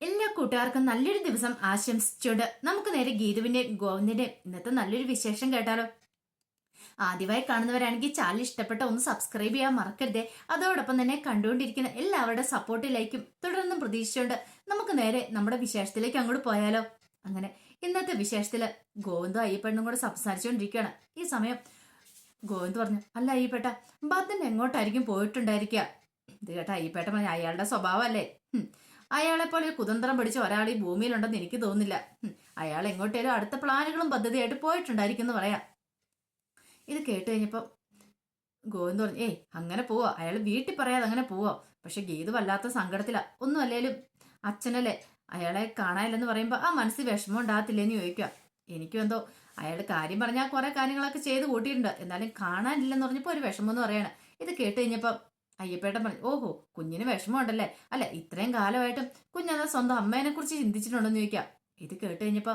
എല്ലാ കൂട്ടുകാർക്കും നല്ലൊരു ദിവസം ആശംസിച്ചുകൊണ്ട് നമുക്ക് നേരെ ഗീതുവിന്റെ ഗോവിന്ദിന്റെ ഇന്നത്തെ നല്ലൊരു വിശേഷം കേട്ടാലോ. ആദ്യമായി കാണുന്നവരാണെങ്കിൽ ചാനൽ ഇഷ്ടപ്പെട്ട ഒന്ന് സബ്സ്ക്രൈബ് ചെയ്യാൻ മറക്കരുതേ. അതോടൊപ്പം തന്നെ കണ്ടുകൊണ്ടിരിക്കുന്ന എല്ലാവരുടെ സപ്പോർട്ടിലേക്കും തുടർന്നും പ്രതീക്ഷിച്ചുകൊണ്ട് നമുക്ക് നേരെ നമ്മുടെ വിശേഷത്തിലേക്ക് അങ്ങോട്ട് പോയാലോ. അങ്ങനെ ഇന്നത്തെ വിശേഷത്തില് ഗോവിന്ദും അയ്യപ്പണ്ണും കൂടെ സംസാരിച്ചുകൊണ്ടിരിക്കുകയാണ്. ഈ സമയം ഗോവിന്ദ് പറഞ്ഞു, അല്ല അയ്യപ്പേട്ട, ഭദ്രൻ എങ്ങോട്ടായിരിക്കും പോയിട്ടുണ്ടായിരിക്കുക. ഇത് കേട്ട അയ്യപ്പേട്ട പറഞ്ഞു, അയാളുടെ സ്വഭാവമല്ലേ. അയാളെ പോലെ കുതന്ത്രം പിടിച്ച ഒരാൾ ഈ ഭൂമിയിലുണ്ടെന്ന് എനിക്ക് തോന്നുന്നില്ല. അയാൾ എങ്ങോട്ടേലും അടുത്ത പ്ലാനുകളും പദ്ധതിയായിട്ട് പോയിട്ടുണ്ടായിരിക്കും എന്ന് പറയാം. ഇത് കേട്ട് കഴിഞ്ഞപ്പോ ഗോവിന്ദ് പറഞ്ഞു, അങ്ങനെ പോവോ, അയാൾ വീട്ടിൽ പറയാതെ അങ്ങനെ പോവോ. പക്ഷെ ഗീതു വല്ലാത്ത സങ്കടത്തില. ഒന്നും അല്ലേലും അച്ഛനല്ലേ, അയാളെ കാണാനില്ലെന്ന് പറയുമ്പോ ആ മനസ്സിൽ വിഷമം ഉണ്ടാകത്തില്ലേന്ന് ചോദിക്കുക. എനിക്കും എന്തോ അയാൾ കാര്യം പറഞ്ഞാൽ കുറെ കാര്യങ്ങളൊക്കെ ചെയ്ത് കൂട്ടിയിട്ടുണ്ട്, എന്നാലും കാണാനില്ലെന്ന് പറഞ്ഞപ്പോ ഒരു വിഷമം എന്ന് പറയാണ്. ഇത് കേട്ട് കഴിഞ്ഞപ്പോ അയ്യപ്പേട്ടൻ പറഞ്ഞു, ഓഹോ, കുഞ്ഞിന് വിഷമമുണ്ടല്ലേ. അല്ല, ഇത്രയും കാലമായിട്ടും കുഞ്ഞത് സ്വന്തം അമ്മേനെ കുറിച്ച് ചിന്തിച്ചിട്ടുണ്ടെന്ന് ചോദിക്കാം. ഇത് കേട്ട് കഴിഞ്ഞപ്പോ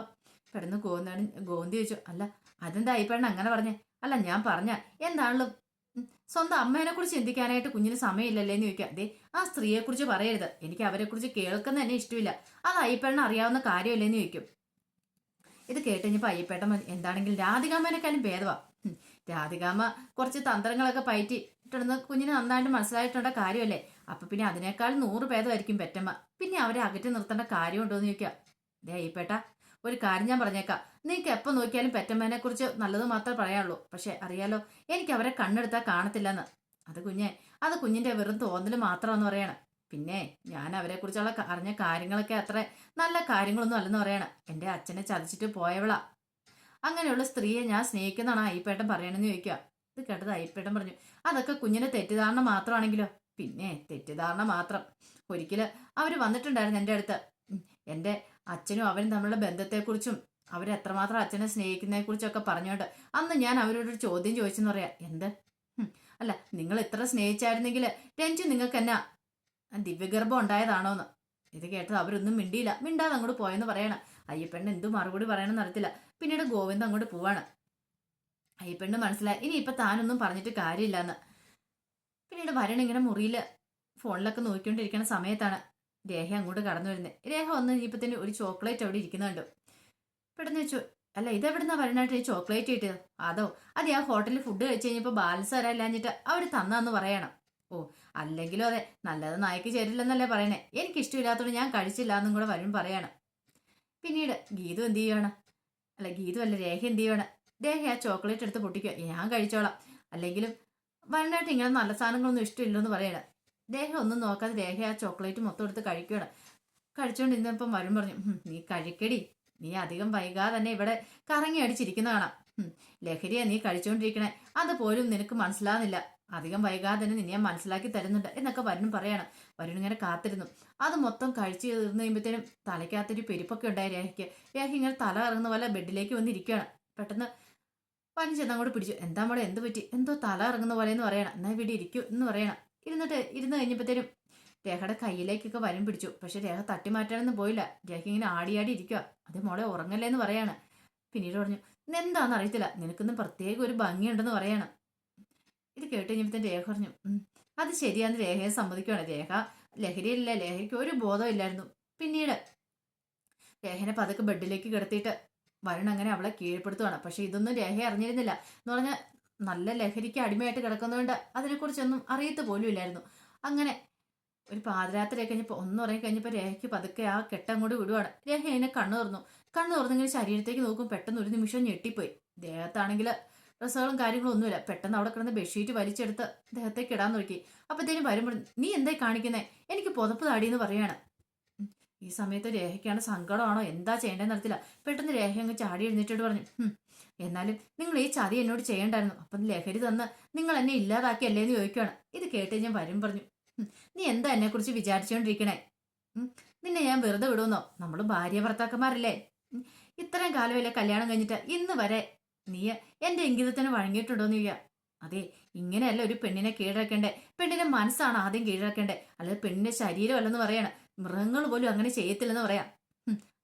പെട്ടെന്ന് ഗോവിന്ദ് ചോദിച്ചു, അല്ല അതെന്താ അയ്യപ്പേട്ടൻ അങ്ങനെ പറഞ്ഞേ. അല്ല, ഞാൻ പറഞ്ഞ എന്താണല്ലോ സ്വന്തം അമ്മേനെ കുറിച്ച് ചിന്തിക്കാനായിട്ട് കുഞ്ഞിന് സമയമില്ലല്ലേന്ന് ചോദിക്കാം. അതെ, ആ സ്ത്രീയെ കുറിച്ച് പറയരുത്, എനിക്ക് അവരെ കുറിച്ച് കേൾക്കുന്ന തന്നെ ഇഷ്ടമില്ല, അത് അയ്യപ്പേട്ടൻ അറിയാവുന്ന കാര്യമല്ലേന്ന് ചോദിക്കും. ഇത് കേട്ടുകഴിഞ്ഞപ്പോ അയ്യപ്പേട്ടൻ എന്താണെങ്കിലും രാധികാമ്മേനെക്കാളും ഭേദവാ. രാധികാമ്മ കുറച്ച് തന്ത്രങ്ങളൊക്കെ പയറ്റിട്ടിടുന്ന കുഞ്ഞിന് നന്നായിട്ട് മനസ്സിലായിട്ടുണ്ട കാര്യമല്ലേ. അപ്പൊ പിന്നെ അതിനേക്കാൾ 100 ഭേദമായിരിക്കും പെറ്റമ്മ. പിന്നെ അവരെ അകറ്റി നിർത്തേണ്ട കാര്യമുണ്ടോന്ന് ചോദിക്കാം. ദേ അയ്യപ്പേട്ട, ഒരു കാര്യം ഞാൻ പറഞ്ഞേക്കാം, നിങ്ങൾക്ക് എപ്പോ നോക്കിയാലും പെറ്റമ്മേനെ കുറിച്ച് നല്ലത് മാത്രമേ പറയാനുള്ളൂ. പക്ഷെ അറിയാലോ, എനിക്ക് അവരെ കണ്ണെടുത്താൽ കാണത്തില്ലെന്ന്. അത് കുഞ്ഞിന്റെ വെറും തോന്നല് മാത്രമാണെന്ന് പറയണം. പിന്നെ ഞാൻ അവരെ കുറിച്ചുള്ള അറിഞ്ഞ കാര്യങ്ങളൊക്കെ അത്ര നല്ല കാര്യങ്ങളൊന്നും അല്ലെന്ന് പറയണം. എന്റെ അച്ഛനെ ചതിച്ചിട്ട് പോയവളാ. അങ്ങനെയുള്ള സ്ത്രീയെ ഞാൻ സ്നേഹിക്കുന്നതാണ് അയ്യപ്പേട്ടൻ പറയണെന്ന് ചോദിക്കുക. ഇത് കേട്ടത് അയ്യപ്പേട്ടൻ പറഞ്ഞു, അതൊക്കെ കുഞ്ഞിന്റെ തെറ്റിദ്ധാരണ മാത്രമാണെങ്കിലോ. പിന്നെ തെറ്റിദ്ധാരണ മാത്രം. ഒരിക്കല് അവര് വന്നിട്ടുണ്ടായിരുന്നു എൻ്റെ അടുത്ത്. എൻ്റെ അച്ഛനും അവനും തമ്മിലുള്ള ബന്ധത്തെക്കുറിച്ചും അവരെത്രമാത്രം അച്ഛനെ സ്നേഹിക്കുന്നതിനെ കുറിച്ചൊക്കെ പറഞ്ഞോണ്ട് അന്ന് ഞാൻ അവരോടൊരു ചോദ്യം ചോദിച്ചെന്ന് പറയാ. എന്ത്? അല്ല, നിങ്ങൾ ഇത്ര സ്നേഹിച്ചായിരുന്നെങ്കിൽ രഞ്ജു നിങ്ങൾക്ക് എന്നാ ദിവ്യഗർഭം ഉണ്ടായതാണോന്ന്. ഇത് കേട്ടത് അവരൊന്നും മിണ്ടിയില്ല. മിണ്ടാതെ അങ്ങോട്ട് പോയെന്ന് പറയണം. അയ്യപ്പെണ്ണ് എന്തു മറുപടി പറയണമെന്ന് അറിയത്തില്ല. പിന്നീട് ഗോവിന്ദ് അങ്ങോട്ട് പോവാണ്. അയ്യപ്പെണ്ണ് മനസ്സിലായി ഇനിയിപ്പൊ താനൊന്നും പറഞ്ഞിട്ട് കാര്യമില്ലെന്ന്. പിന്നീട് വരൺ ഇങ്ങനെ മുറിയിൽ ഫോണിലൊക്കെ നോക്കിക്കൊണ്ടിരിക്കുന്ന സമയത്താണ് രേഖ അങ്ങോട്ട് കടന്നു വരുന്നത്. രേഖ വന്ന് ഇനിയിപ്പത്തിന് ഒരു ചോക്ലേറ്റ് അവിടെ ഇരിക്കുന്നുണ്ട്. പെട്ടെന്ന് വെച്ചു, അല്ല ഇതെവിടുന്നാ വരണായിട്ട് ഈ ചോക്ലേറ്റ് കിട്ടിയത്? അത് ആ ഹോട്ടലിൽ ഫുഡ് കഴിച്ചു കഴിഞ്ഞപ്പോൾ ബാലൻസ് വരാനില്ലാഞ്ഞിട്ട് അവർ തന്നാന്ന് പറയണം. ഓ, അല്ലെങ്കിലും അതെ, നല്ലത് നായ്ക്ക് ചേരില്ലെന്നല്ലേ പറയണേ. എനിക്ക് ഇഷ്ടമില്ലാത്തതുകൊണ്ട് ഞാൻ കഴിച്ചില്ല എന്നും കൂടെ വരും പറയാണ്. പിന്നീട് ഗീതു എന്ത് ചെയ്യുവാണ്? അല്ല, ഗീതു അല്ല, രേഖ എന്ത് ചെയ്യുവാണ്? രേഖ ആ ചോക്ലേറ്റ് എടുത്ത് പൊട്ടിക്കുക. ഞാൻ കഴിച്ചോളാം, അല്ലെങ്കിലും വരണായിട്ട് ഇങ്ങനെ നല്ല സാധനങ്ങളൊന്നും ഇഷ്ടമില്ലെന്ന് പറയണം. രേഖ ഒന്നും നോക്കാതെ രേഖ ആ ചോക്ലേറ്റ് മൊത്തം എടുത്ത് കഴിക്കുകയാണ്. കഴിച്ചുകൊണ്ടിരുന്നപ്പം വരും പറഞ്ഞു, നീ കഴിക്കടി, നീ അധികം വൈകാതെ തന്നെ ഇവിടെ കറങ്ങി അടിച്ചിരിക്കുന്ന കാണാം. ലഹരിയാ നീ കഴിച്ചുകൊണ്ടിരിക്കണേ, അതുപോലും നിനക്ക് മനസ്സിലാവുന്നില്ല. അധികം വൈകാതെ തന്നെ നിന്നെ മനസ്സിലാക്കി തരുന്നുണ്ട് എന്നൊക്കെ വരുൺ പറയണം. വരുൺ ഇങ്ങനെ കാത്തിരുന്നു. അത് മൊത്തം കഴിച്ചു തീർന്നു കഴിയുമ്പോഴത്തേനും തലയ്ക്കകത്തൊരു പെരുപ്പൊക്കെ ഉണ്ടായി രേഖയ്ക്ക്. രേഖ ഇങ്ങനെ തല ഇറങ്ങുന്ന പോലെ ബെഡിലേക്ക് വന്നിരിക്കുകയാണ്. പെട്ടെന്ന് പനി ചെന്ന് അങ്ങോട്ട് പിടിച്ചു. എന്താ മോളെ, എന്ത് പറ്റി? എന്തോ തല ഇറങ്ങുന്ന പോലെ എന്ന് പറയണം. എന്നാ ഇവിടെ ഇരിക്കൂ എന്ന് പറയണം. ഇരുന്ന് കഴിഞ്ഞപ്പോഴത്തേനും രേഖയുടെ കയ്യിലേക്കൊക്കെ വരും പിടിച്ചു. പക്ഷെ രേഖ തട്ടി മാറ്റാനൊന്നും പോയില്ല. രേഖ ഇങ്ങനെ ആടിയാടി ഇരിക്കുക. അത് മോളെ ഉറങ്ങല്ലേ എന്ന് പറയാണ്. പിന്നീട് പറഞ്ഞു, എന്താണെന്ന് അറിയത്തില്ല, നിനക്കൊന്നും പ്രത്യേക ഒരു ഭംഗിയുണ്ടെന്ന് പറയാണ്. ഇത് കേട്ട് കഴിഞ്ഞപ്പോഴത്തേന് രേഖ പറഞ്ഞു, അത് ശരിയാന്ന് രേഖയെ സമ്മതിക്കുകയാണ്. രേഖ ലഹരിയില്ല, രേഖയ്ക്ക് ഒരു ബോധം ഇല്ലായിരുന്നു. പിന്നീട് രേഖനെ പതുക്കെ ബെഡിലേക്ക് കിടത്തിയിട്ട് വരുൺ അങ്ങനെ അവളെ കീഴ്പ്പെടുത്തുവാണ്. പക്ഷെ ഇതൊന്നും രേഖ അറിഞ്ഞിരുന്നില്ല. എന്ന് പറഞ്ഞാൽ നല്ല ലഹരിക്ക് അടിമയായിട്ട് കിടക്കുന്നതുകൊണ്ട് അതിനെക്കുറിച്ചൊന്നും അറിയത്ത് പോലും ഇല്ലായിരുന്നു. അങ്ങനെ ഒരു പാതിരാത്രി കഴിഞ്ഞപ്പോൾ ഉറങ്ങി കഴിഞ്ഞപ്പോൾ രേഖയ്ക്ക് പതുക്കെ ആ കെട്ടങ്ങോട്ട് വിടുവാണ്. രേഖ അതിനെ കണ്ണു തുറന്നിങ്ങനെ ശരീരത്തേക്ക് നോക്കും. പെട്ടെന്ന് ഒരു നിമിഷം ഞെട്ടിപ്പോയി. ദേഹത്താണെങ്കിൽ ഡ്രസ്സുകളും കാര്യങ്ങളും ഒന്നുമില്ല. പെട്ടെന്ന് അവിടെ കിടന്ന് ബെഡ്ഷീറ്റ് വലിച്ചെടുത്ത് ദേഹത്തേക്ക് ഇടാൻ നോക്കി. അപ്പത്തേനും വരുമ്പോൾ, നീ എന്തായി കാണിക്കുന്നേ? എനിക്ക് പുതപ്പ് താടിയെന്ന് പറയാണ്. ഈ സമയത്ത് രേഖയ്ക്കാണ് സങ്കടമാണോ എന്താ ചെയ്യേണ്ടതെന്ന് അറിയത്തില്ല. പെട്ടെന്ന് രേഖ അങ്ങ് ചാടി എഴുന്നേറ്റോട് പറഞ്ഞു, എന്നാലും നിങ്ങൾ ഈ ചതി എന്നോട് ചെയ്യണ്ടായിരുന്നു. അപ്പം ലഹരി തന്ന് നിങ്ങൾ എന്നെ ഇല്ലാതാക്കിയല്ലേന്ന് ചോദിക്കുകയാണ്. ഇത് കേട്ട് ഞാൻ വരും പറഞ്ഞു, നീ എന്താ എന്നെ കുറിച്ച് വിചാരിച്ചുകൊണ്ടിരിക്കണേ? നിന്നെ ഞാൻ വെറുതെ വിടുന്നോ? നമ്മൾ ഭാര്യ ഭർത്താക്കന്മാരല്ലേ? ഇത്രയും കാലമല്ലേ കല്യാണം കഴിഞ്ഞിട്ട് ഇന്ന് വരെ നീ എന്റെ ഇംഗിതത്തിന് വഴങ്ങിയിട്ടുണ്ടോന്ന് ചോദിക്കുക. അതെ, ഇങ്ങനെയല്ല ഒരു പെണ്ണിനെ കീഴടക്കേണ്ടേ. പെണ്ണിന്റെ മനസ്സാണ് ആദ്യം കീഴടക്കേണ്ടേ, അല്ലാതെ പെണ്ണിന്റെ ശരീരം അല്ലെന്ന് പറയാണ്. മൃഗങ്ങൾ പോലും അങ്ങനെ ചെയ്യത്തില്ലെന്ന് പറയാം.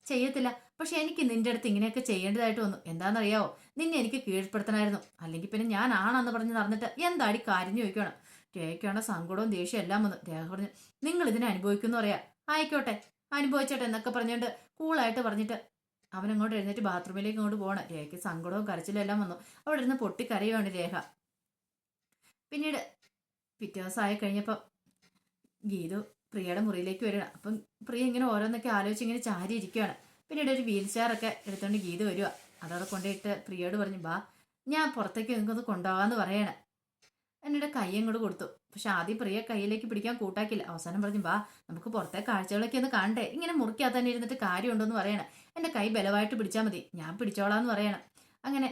ചെയ്യത്തില്ല, പക്ഷെ എനിക്ക് നിന്റെ അടുത്ത് ഇങ്ങനെയൊക്കെ ചെയ്യേണ്ടതായിട്ട് വന്നു. എന്താണെന്നറിയാവോ? നിന്നെ എനിക്ക് കീഴ്പ്പെടുത്തണമായിരുന്നു. അല്ലെങ്കിൽ പിന്നെ ഞാൻ ആണെന്ന് പറഞ്ഞ് നടന്നിട്ട് എന്താടി കാര്യം ചോദിക്കണം. രേഖയ്ക്കാണ് സങ്കടവും ദേഷ്യവും എല്ലാം വന്നു. രേഖ പറഞ്ഞു, നിങ്ങൾ ഇതിനെ അനുഭവിക്കുന്നു പറയാ. ആയിക്കോട്ടെ, അനുഭവിച്ചോട്ടെ എന്നൊക്കെ പറഞ്ഞുകൊണ്ട് കൂളായിട്ട് പറഞ്ഞിട്ട് അവനങ്ങോട്ട് എഴുന്നേറ്റ് ബാത്റൂമിലേക്ക് അങ്ങോട്ട് പോകണം. രേഖയ്ക്ക് സങ്കടവും കരച്ചിലും എല്ലാം വന്നു. അവിടെ ഇരുന്ന് പൊട്ടിക്കരയുവാണ് രേഖ. പിന്നീട് പിറ്റേ ദിവസം ആയി കഴിഞ്ഞപ്പോൾ ഗീതു പ്രിയയുടെ മുറിയിലേക്ക് വരികയാണ്. അപ്പം പ്രിയ ഇങ്ങനെ ഓരോന്നൊക്കെ ആലോചിച്ച് ഇങ്ങനെ ചാരി ഇരിക്കുകയാണ്. പിന്നീട് ഒരു വീൽ ചെയറൊക്കെ എടുത്തുകൊണ്ട് ഗീതു വരിക. അതവിടെ കൊണ്ടുപോയിട്ട് പ്രിയയോട് പറഞ്ഞു, ബാ ഞാൻ പുറത്തേക്ക് നിങ്ങൾക്കൊന്ന് കൊണ്ടുപോകാമെന്ന് പറയണേ. എന്നിട്ട് കൈ അങ്ങോട്ട് കൊടുത്തു. പക്ഷെ ആദ്യം പ്രിയ കയ്യിലേക്ക് പിടിക്കാൻ കൂട്ടാക്കില്ല. അവസാനം പറഞ്ഞു, ബാ നമുക്ക് പുറത്തെ കാഴ്ചകളൊക്കെ ഒന്ന് കാണണ്ടേ, ഇങ്ങനെ മുറിക്കാതെ തന്നെ ഇരുന്നിട്ട് കാര്യമുണ്ടെന്ന് പറയണം. എൻ്റെ കൈ ബലമായിട്ട് പിടിച്ചാൽ മതി, ഞാൻ പിടിച്ചോളാന്ന് പറയണം. അങ്ങനെ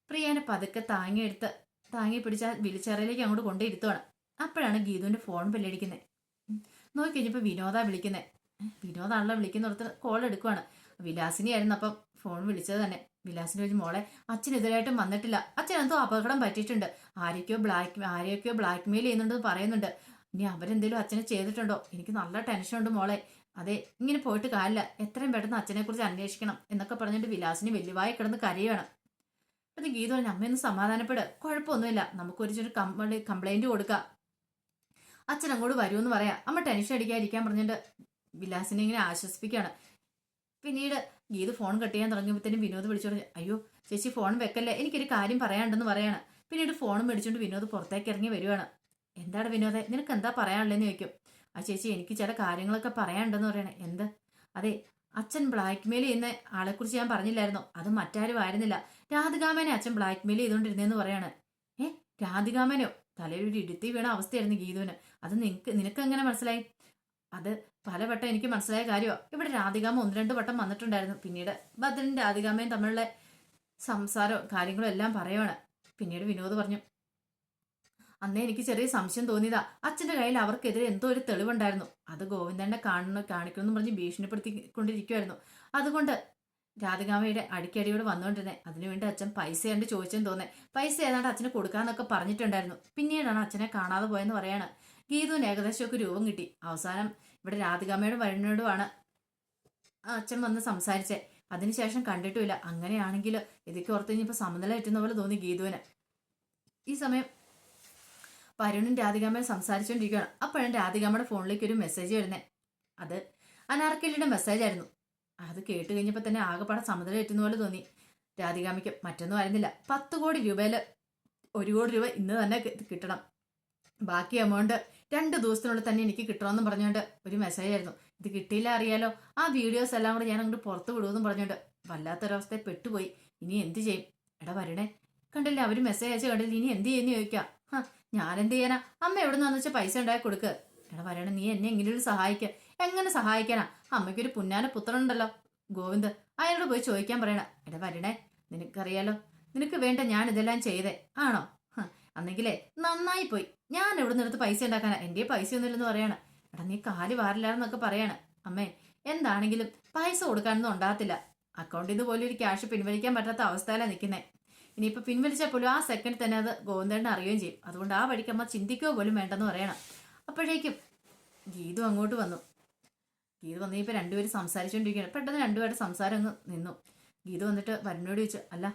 പ്രിയനെ പതുക്കെ താങ്ങി പിടിച്ച വീൽചെയറിലേക്ക് അങ്ങോട്ട് കൊണ്ടിരുത്തുവാണ്. അപ്പോഴാണ് ഗീതുവിൻ്റെ ഫോൺ ബെല്ലടിക്കുന്നത്. നോക്കിക്കഴിഞ്ഞപ്പോൾ വിനോദാ വിളിക്കുന്നത്. വിനോദാണല്ലോ വിളിക്കുന്നിടത്ത് കോൾ എടുക്കുവാണ്. വിലാസിനിയായിരുന്നു അപ്പം ഫോൺ വിളിച്ചത് തന്നെ. വിലാസിനി ചോദിച്ചു, മോളെ അച്ഛൻ ഇതുവരെയായിട്ടും വന്നിട്ടില്ല, അച്ഛൻ എന്തോ അപകടം പറ്റിയിട്ടുണ്ട്, ആരെയൊക്കെയോ ബ്ലാക്ക് മെയിൽ ചെയ്യുന്നുണ്ടെന്ന് പറയുന്നുണ്ട്. ഇനി അവരെന്തെങ്കിലും അച്ഛനെ ചെയ്തിട്ടുണ്ടോ? എനിക്ക് നല്ല ടെൻഷനുണ്ട് മോളെ. അതെ, ഇങ്ങനെ പോയിട്ട് കാര്യമില്ല, എത്രയും പെട്ടെന്ന് അച്ഛനെ കുറിച്ച് അന്വേഷിക്കണം എന്നൊക്കെ പറഞ്ഞിട്ട് വിലാസിനി വലിയവായി കിടന്ന് കരയാണ്. അത് ഗീത പറഞ്ഞു, അമ്മയൊന്ന് സമാധാനപ്പെട്, കുഴപ്പമൊന്നുമില്ല, നമുക്കൊരു കംപ്ലൈന്റ് കൊടുക്കാം, അച്ഛൻ അങ്ങോട്ട് വരുമെന്ന് പറയാം, അമ്മ ടെൻഷൻ അടിക്കാതിരിക്കാൻ പറഞ്ഞിട്ട് വിലാസിനെ ഇങ്ങനെ ആശ്വസിപ്പിക്കുകയാണ്. പിന്നീട് ഗീത് ഫോൺ കട്ട് ചെയ്യാൻ തുടങ്ങിയപ്പോഴത്തേനും വിനോദ് വിളിച്ചു പറഞ്ഞു, അയ്യോ ചേച്ചി ഫോൺ വെക്കല്ലേ, എനിക്കൊരു കാര്യം പറയാനുണ്ടെന്ന് പറയാണ്. പിന്നീട് ഫോണും മേടിച്ചുകൊണ്ട് വിനോദ് പുറത്തേക്ക് ഇറങ്ങി വരുവാണ്. എന്താണ് വിനോദേ, നിനക്ക് എന്താ പറയാനുള്ളതെന്ന് ചോദിക്കും. ആ ചേച്ചി എനിക്ക് ചില കാര്യങ്ങളൊക്കെ പറയാനുണ്ടെന്ന് പറയണേ. എന്ത്? അതെ, അച്ഛൻ ബ്ലാക്ക് മെയിൽ ചെയ്യുന്ന ആളെക്കുറിച്ച് ഞാൻ പറഞ്ഞില്ലായിരുന്നോ, അത് മറ്റാരും ആയിരുന്നില്ല, രാധികാമേനെ അച്ഛൻ ബ്ലാക്ക് മെയിൽ ചെയ്തുകൊണ്ടിരുന്നേന്ന് പറയാണ്. രാധികാമേനോ? തലയിൽ ഇരുത്തി വീണ അവസ്ഥയായിരുന്നു ഗീതുവിന്. അത് നിനക്ക് എങ്ങനെ മനസ്സിലായി? അത് പലവട്ടം എനിക്ക് മനസ്സിലായ കാര്യമോ. ഇവിടെ രാധികാമ 1-2 വട്ടം വന്നിട്ടുണ്ടായിരുന്നു. പിന്നീട് ഭദ്രനും രാധികാമയും തമ്മിലുള്ള സംസാരവും കാര്യങ്ങളും എല്ലാം പറയുവാണ്. പിന്നീട് വിനോദ് പറഞ്ഞു, അന്നേ എനിക്ക് ചെറിയ സംശയം തോന്നിയതാ, അച്ഛന്റെ കയ്യിൽ അവർക്കെതിരെ എന്തോ ഒരു തെളിവുണ്ടായിരുന്നു, അത് ഗോവിന്ദനെ കാണിക്കണമെന്ന് പറഞ്ഞ് ഭീഷണിപ്പെടുത്തിക്കൊണ്ടിരിക്കുമായിരുന്നു. അതുകൊണ്ട് രാധികാമയുടെ അടിക്കടിയോട് വന്നുകൊണ്ടിരുന്നേ. അതിനുവേണ്ടി അച്ഛൻ പൈസ കണ്ട് ചോദിച്ചെന്ന് തോന്നേ. പൈസ ഏതാണ്ട് അച്ഛന് കൊടുക്കാന്നൊക്കെ പറഞ്ഞിട്ടുണ്ടായിരുന്നു. പിന്നീടാണ് അച്ഛനെ കാണാതെ പോയെന്ന് പറയാണ്. ഗീതുവിന് ഏകദേശമൊക്കെ രൂപം കിട്ടി. അവസാനം ഇവിടെ രാധികാമയുടെ വരുണോടുമാണ് അച്ഛൻ വന്ന് സംസാരിച്ചേ. അതിനുശേഷം കണ്ടിട്ടുമില്ല. അങ്ങനെയാണെങ്കിൽ ഇതൊക്കെ ഓർത്ത് കഴിഞ്ഞപ്പോൾ സമനില തെറ്റുന്ന പോലെ തോന്നി ഗീതുവിന്. ഈ സമയം വരുണും രാധികാമയും സംസാരിച്ചുകൊണ്ടിരിക്കുകയാണ്. അപ്പോഴാണ് രാധികാമയുടെ ഫോണിലേക്ക് ഒരു മെസ്സേജ് വരുന്നേ. അത് അനാർക്കലിയുടെ മെസ്സേജ് ആയിരുന്നു. അത് കേട്ട് കഴിഞ്ഞപ്പോൾ തന്നെ ആകെപ്പാടെ സമനില തെറ്റുന്ന പോലെ തോന്നി രാധികാമയ്ക്ക്. മറ്റൊന്നും ആയിരുന്നില്ല, 10 കോടി രൂപയിൽ 1 കോടി രൂപ ഇന്ന് തന്നെ കിട്ടണം, ബാക്കി എമൗണ്ട് 2 ദിവസത്തിനുള്ളിൽ തന്നെ എനിക്ക് കിട്ടണമെന്ന് പറഞ്ഞുകൊണ്ട് ഒരു മെസ്സേജ് ആയിരുന്നു. ഇത് കിട്ടിയില്ല അറിയാലോ, ആ വീഡിയോസ് എല്ലാം കൂടെ ഞാൻ അങ്ങോട്ട് പുറത്ത് വിടുമെന്നും പറഞ്ഞുകൊണ്ട് വല്ലാത്തൊരവസ്ഥയിൽ പെട്ടുപോയി. ഇനി എന്ത് ചെയ്യും? എടാ വരണേ, കണ്ടില്ല അവർ മെസ്സേജ് അയച്ച് കണ്ടില്ല, ഇനി എന്ത് ചെയ്യുന്നു ചോദിക്കാം. ഞാൻ എന്ത് ചെയ്യാനാ, അമ്മ എവിടെ നിന്നാന്ന് വെച്ചാൽ പൈസ ഉണ്ടാക്കി കൊടുക്ക്. എടാ വരണേ, നീ എന്നെ എങ്ങനെയൊരു സഹായിക്കുക. എങ്ങനെ സഹായിക്കാനാ? അമ്മയ്ക്കൊരു പുന്നാന പുത്രനുണ്ടല്ലോ ഗോവിന്ദ്, അയാളോട് പോയി ചോദിക്കാൻ പറയണ. എടാ വരണേ, നിനക്കറിയാലോ, നിനക്ക് വേണ്ട ഞാൻ ഇതെല്ലാം ചെയ്തേ ആണോ? അന്നെങ്കിലേ നന്നായി പോയി, ഞാൻ എവിടെ നിന്നെടുത്ത് പൈസ ഉണ്ടാക്കാനാ, എൻ്റെ പൈസ ഒന്നുമില്ലെന്ന് പറയാണ്. എടാ നീ കാല് വാരില്ലാന്നൊക്കെ പറയാണ്. അമ്മേ എന്താണെങ്കിലും പൈസ കൊടുക്കാനൊന്നും ഉണ്ടാകത്തില്ല, അക്കൗണ്ടിൽ നിന്ന് പോലും ഒരു ക്യാഷ് പിൻവലിക്കാൻ പറ്റാത്ത അവസ്ഥയിലാണ് നിൽക്കുന്നേ. ഇനിയിപ്പോൾ പിൻവലിച്ചാൽ പോലും ആ സെക്കൻഡ് തന്നെ അത് ഗോവിന്ദനെ അറിയുകയും ചെയ്യും. അതുകൊണ്ട് ആ വഴിക്ക് അമ്മ ചിന്തിക്കുക പോലും വേണ്ടെന്ന് പറയണം. അപ്പോഴേക്കും ഗീതു അങ്ങോട്ട് വന്നു. ഗീതു വന്ന് ഇപ്പോൾ രണ്ടുപേരും സംസാരിച്ചുകൊണ്ടിരിക്കുകയാണ്. പെട്ടെന്ന് രണ്ടുപേരുടെ സംസാരം അങ്ങ് നിന്നു. ഗീതു വന്നിട്ട് വരുണോട് ചോദിച്ചു, അല്ല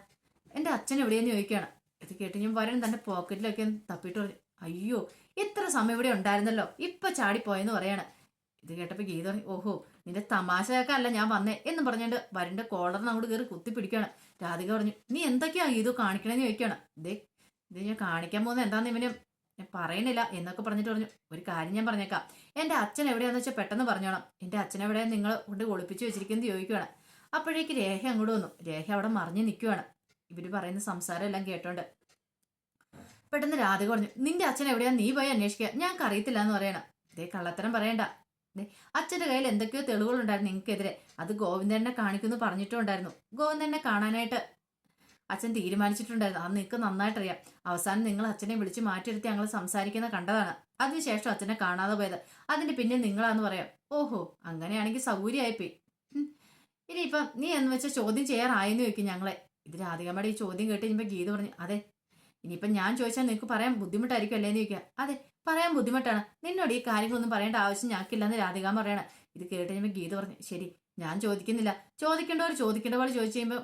എൻ്റെ അച്ഛൻ എവിടെയെന്ന് ചോദിക്കുകയാണ്. ഇത് കേട്ട് ഞാൻ വരൻ തൻ്റെ പോക്കറ്റിലൊക്കെ തപ്പിയിട്ട് പറഞ്ഞു, അയ്യോ ഇത്ര സമയം ഇവിടെ ഉണ്ടായിരുന്നല്ലോ, ഇപ്പം ചാടിപ്പോയെന്ന് പറയാണ്. ഇത് കേട്ടപ്പോൾ ഗീത പറഞ്ഞു, ഓഹോ നിന്റെ തമാശയൊക്കെ അല്ല ഞാൻ വന്നേ എന്ന് പറഞ്ഞുകൊണ്ട് വരൻ്റെ കോളറിന് അങ്ങോട്ട് കയറി കുത്തിപ്പിടിക്കുകയാണ്. രാധിക പറഞ്ഞു, നീ എന്തൊക്കെയാ ഗീതു കാണിക്കണമെന്ന് ചോദിക്കുകയാണ്. ഇത് ഞാൻ കാണിക്കാൻ പോകുന്നത് എന്താണെന്ന് ഇവന് ഞാൻ പറയണില്ല എന്നൊക്കെ പറഞ്ഞിട്ട് പറഞ്ഞു, ഒരു കാര്യം ഞാൻ പറഞ്ഞേക്കാം, എൻ്റെ അച്ഛൻ എവിടെയാണെന്ന് വെച്ചാൽ പെട്ടെന്ന് പറഞ്ഞോണം, എൻ്റെ അച്ഛൻ എവിടെയാണ് നിങ്ങൾ കൊണ്ട് ഒളിപ്പിച്ച് വെച്ചിരിക്കുന്നത് ചോദിക്കുകയാണ്. അപ്പോഴേക്ക് രേഖ അങ്ങോട്ട് വന്നു. രേഖ അവിടെ മറിഞ്ഞ് നിൽക്കുകയാണ്. ഇവര് പറയുന്ന സംസാരം എല്ലാം കേട്ടോണ്ട് പെട്ടെന്ന് രാധിക പറഞ്ഞു, നിന്റെ അച്ഛൻ എവിടെയാ, നീ പോയി അന്വേഷിക്കുക, ഞങ്ങൾക്ക് അറിയത്തില്ല എന്ന് പറയണം. ഇതേ കള്ളത്തരം പറയണ്ട, അച്ഛൻ്റെ കയ്യിൽ എന്തൊക്കെയോ തെളിവുകളുണ്ടായിരുന്നു നിങ്ങൾക്കെതിരെ, അത് ഗോവിന്ദനെ കാണിക്കുന്നു പറഞ്ഞിട്ടും ഉണ്ടായിരുന്നു. ഗോവിന്ദനെ കാണാനായിട്ട് അച്ഛൻ തീരുമാനിച്ചിട്ടുണ്ടായിരുന്നു, അത് നിങ്ങൾക്ക് നന്നായിട്ടറിയാം. അവസാനം നിങ്ങൾ അച്ഛനെ വിളിച്ച് മാറ്റിയെടുത്ത് ഞങ്ങൾ സംസാരിക്കുന്ന കണ്ടതാണ്. അതിനുശേഷം അച്ഛനെ കാണാതെ പോയത്, അതിന്റെ പിന്നെ നിങ്ങളാന്ന് പറയാം. ഓഹോ അങ്ങനെയാണെങ്കിൽ സൗകര്യമായിപ്പോയി. ഇനിയിപ്പം നീ എന്ന് വെച്ചാൽ ചോദ്യം ചെയ്യാറായെന്ന് ചോദിക്കും ഞങ്ങളെ. ഇത് രാധികമ്മയുടെ ഈ ചോദ്യം കേട്ട് കഴിയുമ്പോൾ ഗീത പറഞ്ഞു, അതെ ഇനിയിപ്പം ഞാൻ ചോദിച്ചാൽ നിനക്ക് പറയാൻ ബുദ്ധിമുട്ടായിരിക്കും അല്ലേന്ന് ചോദിക്കുക. അതെ പറയാൻ ബുദ്ധിമുട്ടാണ്, നിന്നോട് ഈ കാര്യങ്ങളൊന്നും പറയേണ്ട ആവശ്യം ഞങ്ങൾക്കില്ലെന്ന് രാധികാമ്മ പറയണം. ഇത് കേട്ട് കഴിയുമ്പോൾ ഗീത പറഞ്ഞു, ശരി ഞാൻ ചോദിക്കുന്നില്ല, ചോദിക്കേണ്ടവർ ചോദിക്കേണ്ട പോലെ ചോദിച്ചു കഴിയുമ്പോൾ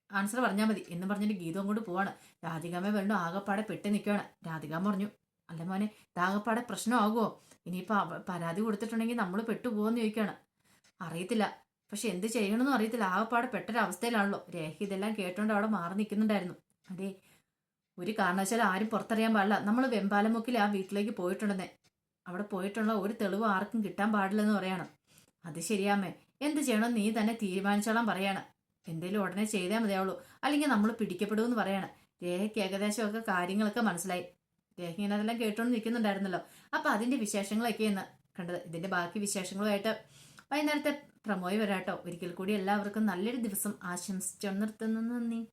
ആൻസർ പറഞ്ഞാൽ മതി എന്ന് പറഞ്ഞിട്ട് ഗീത അങ്ങോട്ട് പോവാണ്. രാധികാമ്മ വേണ്ട ആകെപ്പാടെ പെട്ട് നിൽക്കുകയാണ്. രാധികാമ്മ പറഞ്ഞു, അല്ല മോനെ ഇതാകെപ്പാടെ പ്രശ്നമാകുമോ, ഇനിയിപ്പോൾ പരാതി കൊടുത്തിട്ടുണ്ടെങ്കിൽ നമ്മൾ പെട്ടുപോകുമെന്ന് ചോദിക്കുകയാണ്. അറിയത്തില്ല. പക്ഷെ എന്ത് ചെയ്യണമെന്നും അറിയത്തില്ല. ആകപ്പാടെ പെട്ടൊരവസ്ഥയിലാണല്ലോ. രേഖ ഇതെല്ലാം കേട്ടോണ്ട് അവിടെ മാറി നിൽക്കുന്നുണ്ടായിരുന്നു. അതെ, ഒരു കാരണവശാലും ആരും പുറത്തറിയാൻ പാടില്ല. നമ്മൾ വെമ്പാലമുക്കിൽ ആ വീട്ടിലേക്ക് പോയിട്ടുണ്ടെന്നേ. അവിടെ പോയിട്ടുള്ള ഒരു തെളിവ് ആർക്കും കിട്ടാൻ പാടില്ലെന്ന് പറയാണ്. അത് ശരിയാമ്മേ. എന്ത് ചെയ്യണം നീ തന്നെ തീരുമാനിച്ചോളാൻ പറയാണ്. എന്തേലും ഉടനെ ചെയ്താൽ മതിയാവുള്ളൂ. അല്ലെങ്കിൽ നമ്മൾ പിടിക്കപ്പെടുമെന്ന് പറയാണ്. രേഖയ്ക്ക് ഏകദേശമൊക്കെ കാര്യങ്ങളൊക്കെ മനസ്സിലായി. രേഖ ഇങ്ങനെ അതെല്ലാം കേട്ടോണ്ട് നിൽക്കുന്നുണ്ടായിരുന്നല്ലോ. അപ്പൊ അതിന്റെ വിശേഷങ്ങളൊക്കെയാണ് കണ്ടത്. ഇതിന്റെ ബാക്കി വിശേഷങ്ങളുമായിട്ട് വൈകുന്നേരത്തെ പ്രമോയി വരാട്ടോ. ഒരിക്കൽ കൂടി എല്ലാവർക്കും നല്ലൊരു ദിവസം ആശംസിച്ചു നിർത്തുന്നു. നന്ദി.